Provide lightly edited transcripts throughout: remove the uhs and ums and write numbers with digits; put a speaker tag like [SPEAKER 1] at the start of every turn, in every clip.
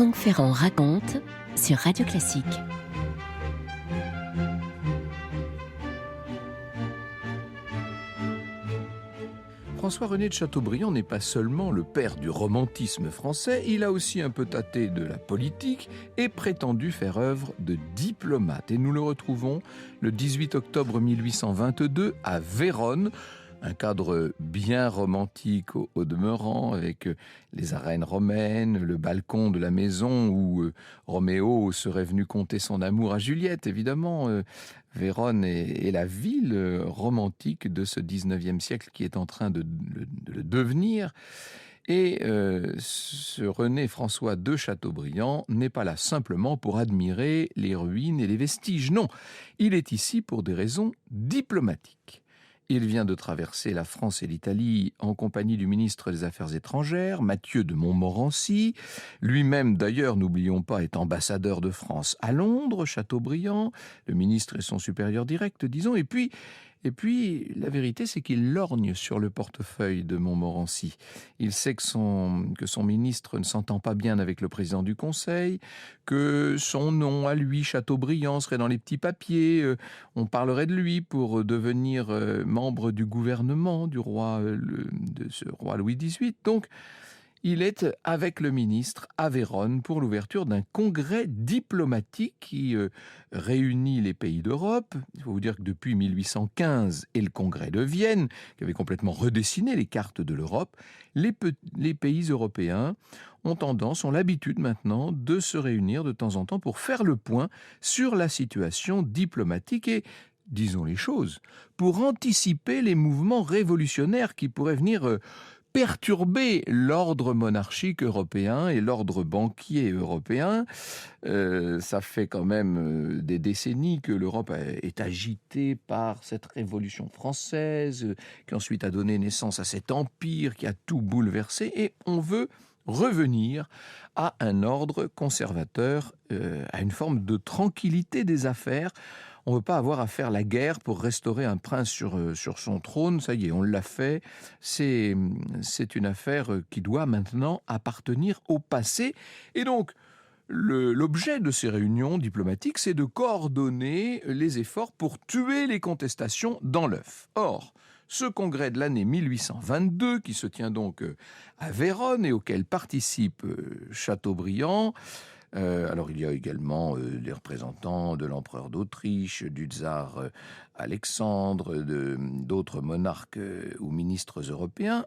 [SPEAKER 1] Franck Ferrand raconte sur Radio Classique.
[SPEAKER 2] François-René de Chateaubriand n'est pas seulement le père du romantisme français, il a aussi un peu tâté de la politique et prétendu faire œuvre de diplomate. Et nous le retrouvons le 18 octobre 1822 à Vérone, un cadre bien romantique au demeurant, avec les arènes romaines, le balcon de la maison où Roméo serait venu conter son amour à Juliette, évidemment. Vérone est la ville romantique de ce 19e siècle qui est en train de le devenir. Et ce René François de Chateaubriand n'est pas là simplement pour admirer les ruines et les vestiges. Non, il est ici pour des raisons diplomatiques. Il vient de traverser la France et l'Italie en compagnie du ministre des Affaires étrangères, Mathieu de Montmorency. Lui-même, d'ailleurs, n'oublions pas, est ambassadeur de France à Londres, Chateaubriand. Le ministre est son supérieur direct, disons. Et puis, la vérité, c'est qu'il lorgne sur le portefeuille de Montmorency. Il sait que son ministre ne s'entend pas bien avec le président du Conseil, que son nom à lui, Chateaubriand, serait dans les petits papiers. On parlerait de lui pour devenir membre du gouvernement de ce roi Louis XVIII. Donc, il est avec le ministre à Vérone pour l'ouverture d'un congrès diplomatique qui réunit les pays d'Europe. Il faut vous dire que depuis 1815 et le congrès de Vienne, qui avait complètement redessiné les cartes de l'Europe, les pays européens ont l'habitude maintenant de se réunir de temps en temps pour faire le point sur la situation diplomatique et, disons les choses, pour anticiper les mouvements révolutionnaires qui pourraient venir perturber l'ordre monarchique européen et l'ordre banquier européen. Ça fait quand même des décennies que l'Europe est agitée par cette révolution française, qui ensuite a donné naissance à cet empire qui a tout bouleversé, et on veut revenir à un ordre conservateur, à une forme de tranquillité des affaires. On ne veut pas avoir à faire la guerre pour restaurer un prince sur son trône. Ça y est, on l'a fait. C'est une affaire qui doit maintenant appartenir au passé. Et donc, l'objet de ces réunions diplomatiques, c'est de coordonner les efforts pour tuer les contestations dans l'œuf. Or, ce congrès de l'année 1822, qui se tient donc à Vérone et auquel participe Chateaubriand, alors il y a également des représentants de l'empereur d'Autriche, du tsar Alexandre, d'autres monarques ou ministres européens.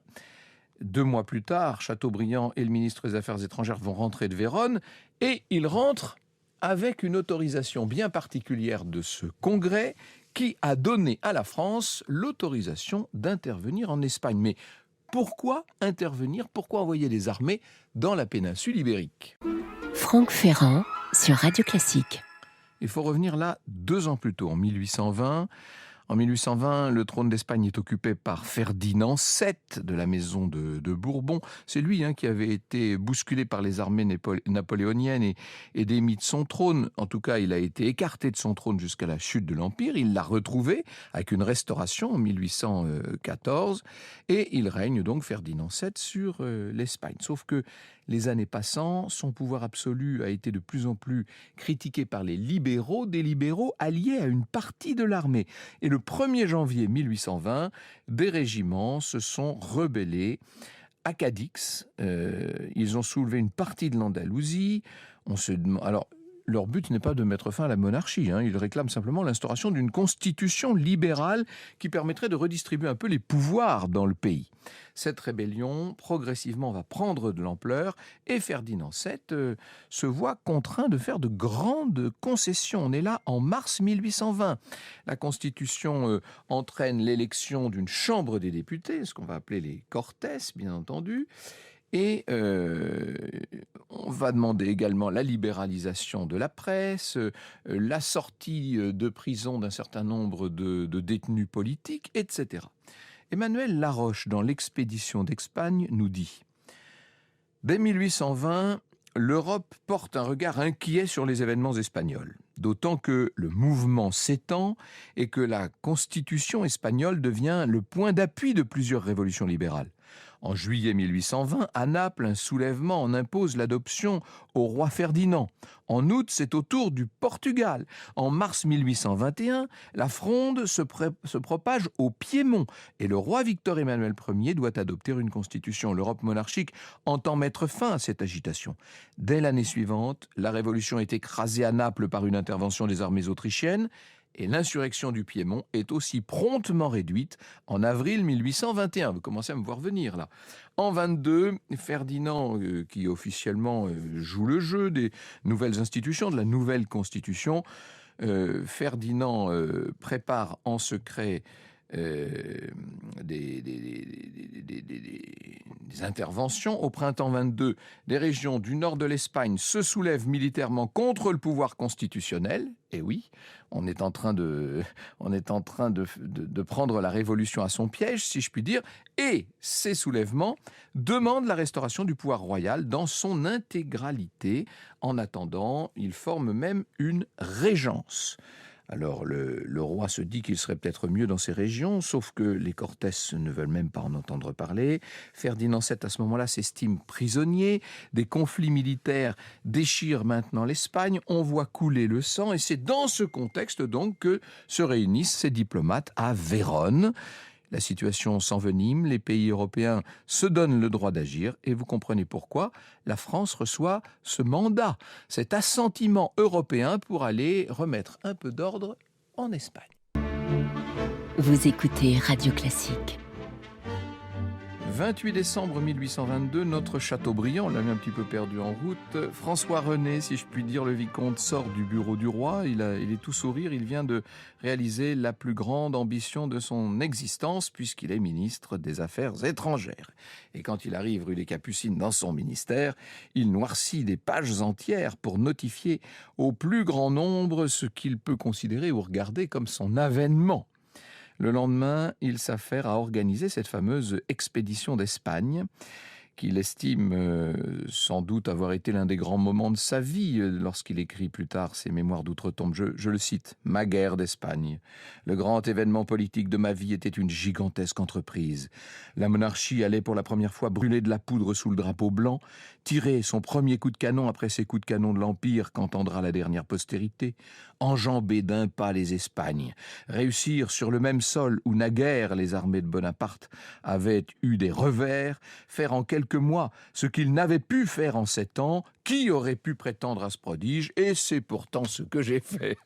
[SPEAKER 2] 2 mois plus tard, Chateaubriand et le ministre des Affaires étrangères vont rentrer de Vérone, et ils rentrent avec une autorisation bien particulière de ce congrès qui a donné à la France l'autorisation d'intervenir en Espagne. Mais pourquoi intervenir? Pourquoi envoyer des armées dans la péninsule ibérique?
[SPEAKER 1] Franck Ferrand sur Radio Classique.
[SPEAKER 2] Il faut revenir là 2 ans plus tôt, en 1820. En 1820, le trône d'Espagne est occupé par Ferdinand VII de la maison de Bourbon. C'est lui qui avait été bousculé par les armées napoléoniennes et démis de son trône. En tout cas, il a été écarté de son trône jusqu'à la chute de l'Empire. Il l'a retrouvé avec une restauration en 1814 et il règne donc Ferdinand VII sur l'Espagne. Sauf que les années passant, son pouvoir absolu a été de plus en plus critiqué par les libéraux, des libéraux alliés à une partie de l'armée. Et le 1er janvier 1820, des régiments se sont rebellés à Cadix. Ils ont soulevé une partie de l'Andalousie. Alors, leur but n'est pas de mettre fin à la monarchie. Ils réclament simplement l'instauration d'une constitution libérale qui permettrait de redistribuer un peu les pouvoirs dans le pays. Cette rébellion, progressivement, va prendre de l'ampleur et Ferdinand VII se voit contraint de faire de grandes concessions. On est là en mars 1820. La Constitution entraîne l'élection d'une chambre des députés, ce qu'on va appeler les Cortes, bien entendu. Et on va demander également la libéralisation de la presse, la sortie de prison d'un certain nombre de détenus politiques, etc. Emmanuel Laroche, dans l'Expédition d'Espagne, nous dit « Dès 1820, l'Europe porte un regard inquiet sur les événements espagnols, d'autant que le mouvement s'étend et que la constitution espagnole devient le point d'appui de plusieurs révolutions libérales. En juillet 1820, à Naples, un soulèvement en impose l'adoption au roi Ferdinand. En août, c'est au tour du Portugal. En mars 1821, la fronde se propage au Piémont et le roi Victor Emmanuel Ier doit adopter une constitution. L'Europe monarchique entend mettre fin à cette agitation. Dès l'année suivante, la révolution est écrasée à Naples par une intervention des armées autrichiennes et l'insurrection du Piémont est aussi promptement réduite en avril 1821. Vous commencez à me voir venir là. En 22, Ferdinand, qui officiellement joue le jeu des nouvelles institutions, de la nouvelle constitution, Ferdinand prépare en secret des interventions. Au printemps 22, des régions du nord de l'Espagne se soulèvent militairement contre le pouvoir constitutionnel. Et oui, on est en train de prendre la révolution à son piège, si je puis dire. Et ces soulèvements demandent la restauration du pouvoir royal dans son intégralité. En attendant, ils forment même une régence. Alors le roi se dit qu'il serait peut-être mieux dans ces régions, sauf que les Cortés ne veulent même pas en entendre parler. Ferdinand VII, à ce moment-là, s'estime prisonnier. Des conflits militaires déchirent maintenant l'Espagne. On voit couler le sang et c'est dans ce contexte donc que se réunissent ces diplomates à Vérone. La situation s'envenime, les pays européens se donnent le droit d'agir et vous comprenez pourquoi la France reçoit ce mandat, cet assentiment européen pour aller remettre un peu d'ordre en Espagne.
[SPEAKER 1] Vous écoutez Radio Classique.
[SPEAKER 2] 28 décembre 1822, notre Chateaubriand, on l'avait un petit peu perdu en route. François René, si je puis dire, le vicomte, sort du bureau du roi. Il est tout sourire, il vient de réaliser la plus grande ambition de son existence puisqu'il est ministre des Affaires étrangères. Et quand il arrive rue des Capucines dans son ministère, il noircit des pages entières pour notifier au plus grand nombre ce qu'il peut considérer ou regarder comme son avènement. Le lendemain, il s'affaire à organiser cette fameuse expédition d'Espagne qu'il estime sans doute avoir été l'un des grands moments de sa vie lorsqu'il écrit plus tard ses mémoires d'outre-tombe. Je le cite, « Ma guerre d'Espagne. Le grand événement politique de ma vie était une gigantesque entreprise. La monarchie allait pour la première fois brûler de la poudre sous le drapeau blanc, tirer son premier coup de canon après ses coups de canon de l'Empire qu'entendra la dernière postérité, enjamber d'un pas les Espagnes, réussir sur le même sol où naguère les armées de Bonaparte avaient eu des revers, faire en quelques mois ce qu'ils n'avaient pu faire en 7 ans. Qui aurait pu prétendre à ce prodige? Et c'est pourtant ce que j'ai fait. »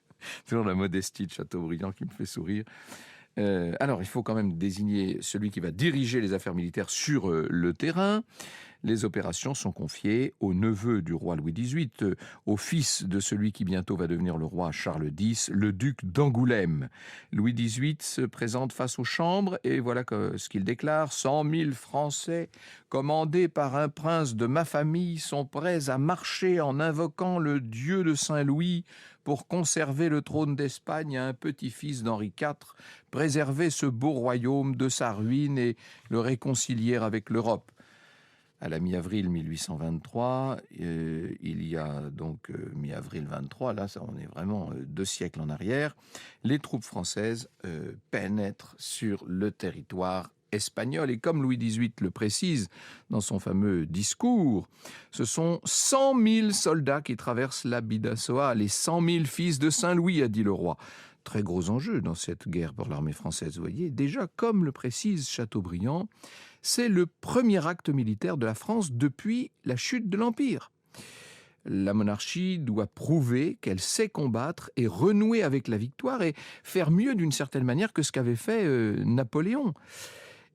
[SPEAKER 2] Toujours la modestie de Chateaubriand qui me fait sourire. Alors, il faut quand même désigner celui qui va diriger les affaires militaires sur le terrain. Les opérations sont confiées au neveu du roi Louis XVIII, au fils de celui qui bientôt va devenir le roi Charles X, le duc d'Angoulême. Louis XVIII se présente face aux chambres et voilà ce qu'il déclare. 100 000 Français, commandés par un prince de ma famille, sont prêts à marcher en invoquant le Dieu de Saint-Louis pour conserver le trône d'Espagne à un petit-fils d'Henri IV, préserver ce beau royaume de sa ruine et le réconcilier avec l'Europe. À la mi-avril 1823, il y a donc mi-avril 23, là on est vraiment 2 siècles en arrière, les troupes françaises pénètrent sur le territoire espagnol. Et comme Louis XVIII le précise dans son fameux discours, ce sont 100 000 soldats qui traversent la Bidassoa, les 100 000 fils de Saint-Louis, a dit le roi. Très gros enjeu dans cette guerre pour l'armée française, vous voyez. Déjà, comme le précise Chateaubriand, c'est le premier acte militaire de la France depuis la chute de l'Empire. La monarchie doit prouver qu'elle sait combattre et renouer avec la victoire et faire mieux d'une certaine manière que ce qu'avait fait Napoléon.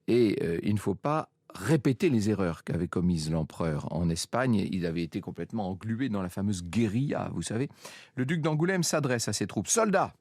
[SPEAKER 2] Et il ne faut pas répéter les erreurs qu'avait commises l'empereur en Espagne. Il avait été complètement englué dans la fameuse guérilla, vous savez. Le duc d'Angoulême s'adresse à ses troupes. « Soldats,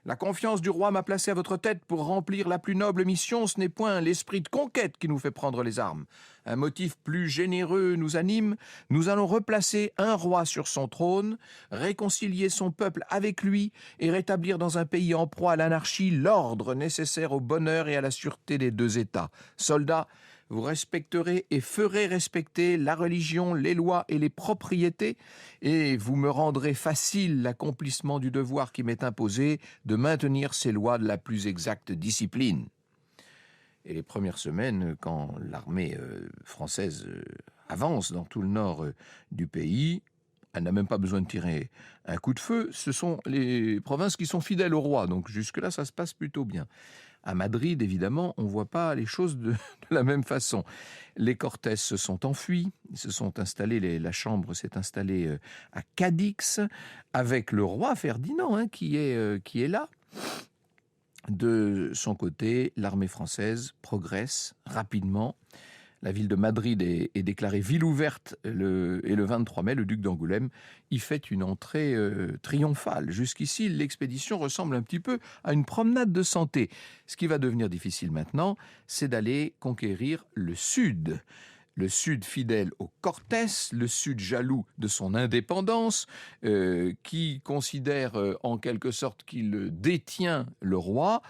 [SPEAKER 2] la confiance du roi m'a placé à votre tête pour remplir la plus noble mission. Ce n'est point l'esprit de conquête qui nous fait prendre les armes. Un motif plus généreux nous anime. Nous allons replacer un roi sur son trône, réconcilier son peuple avec lui et rétablir dans un pays en proie à l'anarchie l'ordre nécessaire au bonheur et à la sûreté des 2 États. Soldats, vous respecterez et ferez respecter la religion, les lois et les propriétés, et vous me rendrez facile l'accomplissement du devoir qui m'est imposé de maintenir ces lois de la plus exacte discipline. » Et les premières semaines, quand l'armée française avance dans tout le nord du pays, elle n'a même pas besoin de tirer un coup de feu. Ce sont les provinces qui sont fidèles au roi. Donc jusque-là, ça se passe plutôt bien. À Madrid, évidemment, on ne voit pas les choses de la même façon. Les Cortés se sont enfuis, ils se sont installés, la chambre s'est installée à Cadix, avec le roi Ferdinand qui est là. De son côté, l'armée française progresse rapidement. La ville de Madrid est déclarée ville ouverte et le 23 mai, le duc d'Angoulême y fait une entrée triomphale. Jusqu'ici, l'expédition ressemble un petit peu à une promenade de santé. Ce qui va devenir difficile maintenant, c'est d'aller conquérir le sud. Le sud fidèle aux Cortés, le sud jaloux de son indépendance, qui considère en quelque sorte qu'il détient le roi.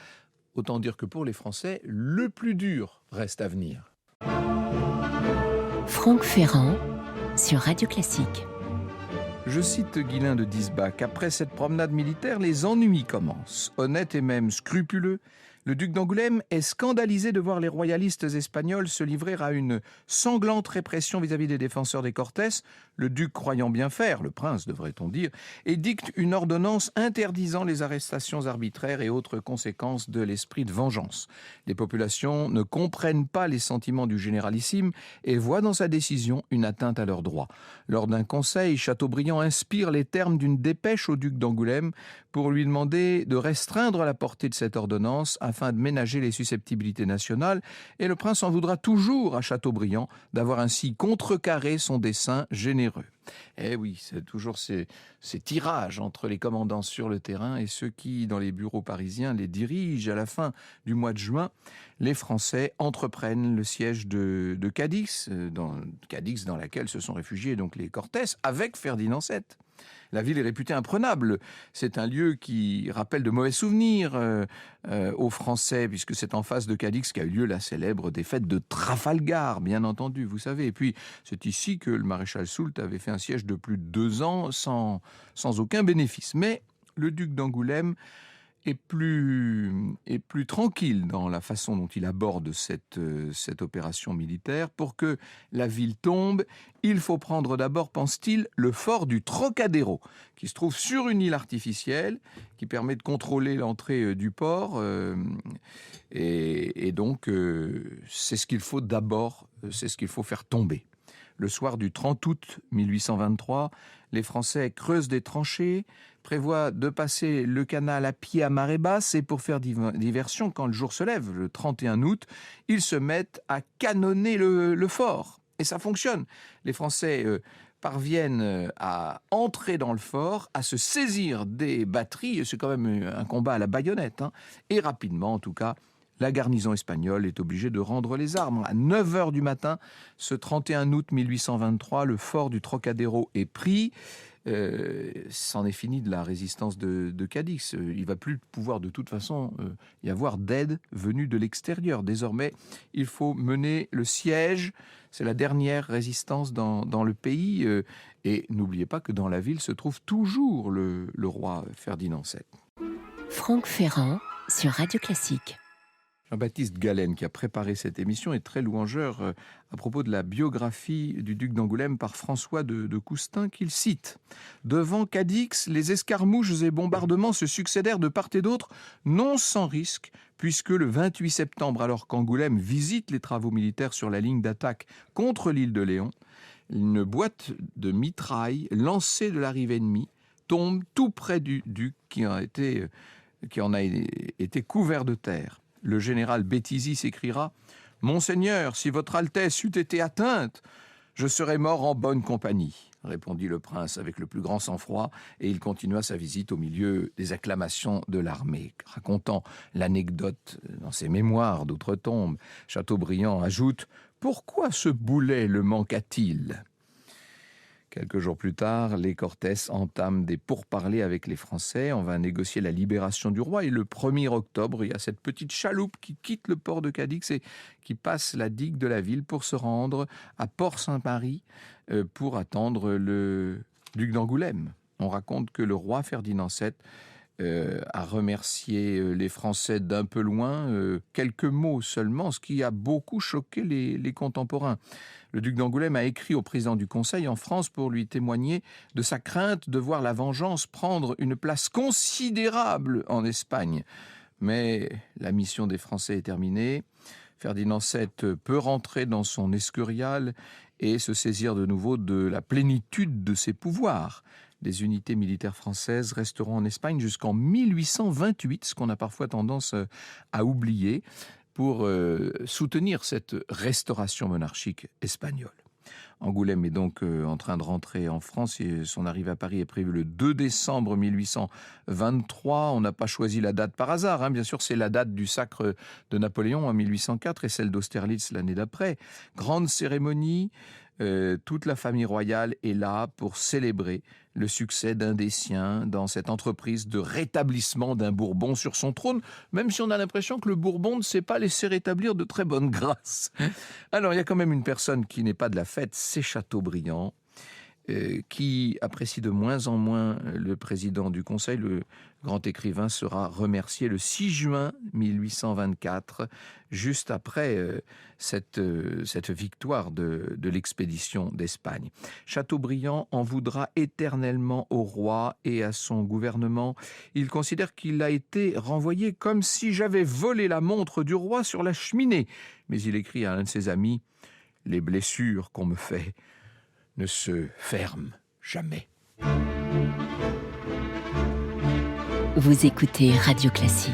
[SPEAKER 2] Autant dire que pour les Français, le plus dur reste à venir.
[SPEAKER 1] Franck Ferrand sur Radio Classique.
[SPEAKER 2] Je cite Ghislain de Diesbach. Après cette promenade militaire, les ennuis commencent. Honnête et même scrupuleux, le duc d'Angoulême est scandalisé de voir les royalistes espagnols se livrer à une sanglante répression vis-à-vis des défenseurs des Cortés. Le duc, croyant bien faire, le prince devrait-on dire, et dicte une ordonnance interdisant les arrestations arbitraires et autres conséquences de l'esprit de vengeance. Les populations ne comprennent pas les sentiments du généralissime et voient dans sa décision une atteinte à leurs droits. Lors d'un conseil, Chateaubriand inspire les termes d'une dépêche au duc d'Angoulême pour lui demander de restreindre la portée de cette ordonnance afin de ménager les susceptibilités nationales, et le prince en voudra toujours à Chateaubriand d'avoir ainsi contrecarré son dessein généreux. Eh oui, c'est toujours ces tirages entre les commandants sur le terrain et ceux qui, dans les bureaux parisiens, les dirigent. À la fin du mois de juin, les Français entreprennent le siège de Cadix, dans laquelle se sont réfugiés donc les Cortés, avec Ferdinand VII. La ville est réputée imprenable. C'est un lieu qui rappelle de mauvais souvenirs aux Français, puisque c'est en face de Cadix qu'a eu lieu la célèbre défaite de Trafalgar, bien entendu, vous savez. Et puis, c'est ici que le maréchal Soult avait fait un siège de plus de 2 ans sans aucun bénéfice. Mais le duc d'Angoulême est plus tranquille dans la façon dont il aborde cette opération militaire. Pour que la ville tombe, il faut prendre d'abord, pense-t-il, le fort du Trocadéro, qui se trouve sur une île artificielle, qui permet de contrôler l'entrée du port. Et donc, c'est ce qu'il faut d'abord, c'est ce qu'il faut faire tomber. Le soir du 30 août 1823, les Français creusent des tranchées, prévoient de passer le canal à pied à marée basse et pour faire diversion, quand le jour se lève, le 31 août, ils se mettent à canonner le fort. Et ça fonctionne. Les Français parviennent à entrer dans le fort, à se saisir des batteries. C'est quand même un combat à la baïonnette. Et rapidement, en tout cas, la garnison espagnole est obligée de rendre les armes. À 9h du matin, ce 31 août 1823, le fort du Trocadéro est pris. C'en est fini de la résistance de Cadix. Il ne va plus pouvoir de toute façon y avoir d'aide venue de l'extérieur. Désormais, il faut mener le siège. C'est la dernière résistance dans le pays. Et n'oubliez pas que dans la ville se trouve toujours le roi Ferdinand VII.
[SPEAKER 1] Franck Ferrand sur Radio Classique.
[SPEAKER 2] Jean-Baptiste Galen, qui a préparé cette émission, est très louangeur à propos de la biographie du duc d'Angoulême par François de Coustin, qu'il cite. « Devant Cadix, les escarmouches et bombardements se succédèrent de part et d'autre, non sans risque, puisque le 28 septembre, alors qu'Angoulême visite les travaux militaires sur la ligne d'attaque contre l'île de Léon, une boîte de mitraille lancée de la rive ennemie tombe tout près du duc qui en a été couvert de terre. Le général Béthisy s'écriera « Monseigneur, si votre Altesse eût été atteinte, je serais mort en bonne compagnie », répondit le prince avec le plus grand sang-froid, et il continua sa visite au milieu des acclamations de l'armée. Racontant l'anecdote dans ses mémoires d'outre-tombe, Chateaubriand ajoute « Pourquoi ce boulet le manqua-t-il » Quelques jours plus tard, les Cortés entament des pourparlers avec les Français. On va négocier la libération du roi. Et le 1er octobre, il y a cette petite chaloupe qui quitte le port de Cadix et qui passe la digue de la ville pour se rendre à Port-Saint-Marie pour attendre le duc d'Angoulême. On raconte que le roi Ferdinand VII à remercier les Français d'un peu loin, quelques mots seulement, ce qui a beaucoup choqué les contemporains. Le duc d'Angoulême a écrit au président du Conseil en France pour lui témoigner de sa crainte de voir la vengeance prendre une place considérable en Espagne. Mais la mission des Français est terminée. Ferdinand VII peut rentrer dans son Escurial et se saisir de nouveau de la plénitude de ses pouvoirs. Les unités militaires françaises resteront en Espagne jusqu'en 1828, ce qu'on a parfois tendance à oublier, pour soutenir cette restauration monarchique espagnole. Angoulême est donc en train de rentrer en France et son arrivée à Paris est prévue le 2 décembre 1823. On n'a pas choisi la date par hasard, bien sûr, c'est la date du sacre de Napoléon en 1804 et celle d'Austerlitz l'année d'après. Grande cérémonie, toute la famille royale est là pour célébrer le succès d'un des siens dans cette entreprise de rétablissement d'un Bourbon sur son trône, même si on a l'impression que le Bourbon ne s'est pas laissé rétablir de très bonne grâce. Alors il y a quand même une personne qui n'est pas de la fête, c'est Chateaubriand, qui apprécie de moins en moins le président du Conseil. Le grand écrivain sera remercié le 6 juin 1824, juste après cette victoire de l'expédition d'Espagne. Chateaubriand en voudra éternellement au roi et à son gouvernement. Il considère qu'il a été renvoyé comme si j'avais volé la montre du roi sur la cheminée. Mais il écrit à un de ses amis « Les blessures qu'on me fait ne se ferment jamais ».
[SPEAKER 1] Vous écoutez Radio Classique.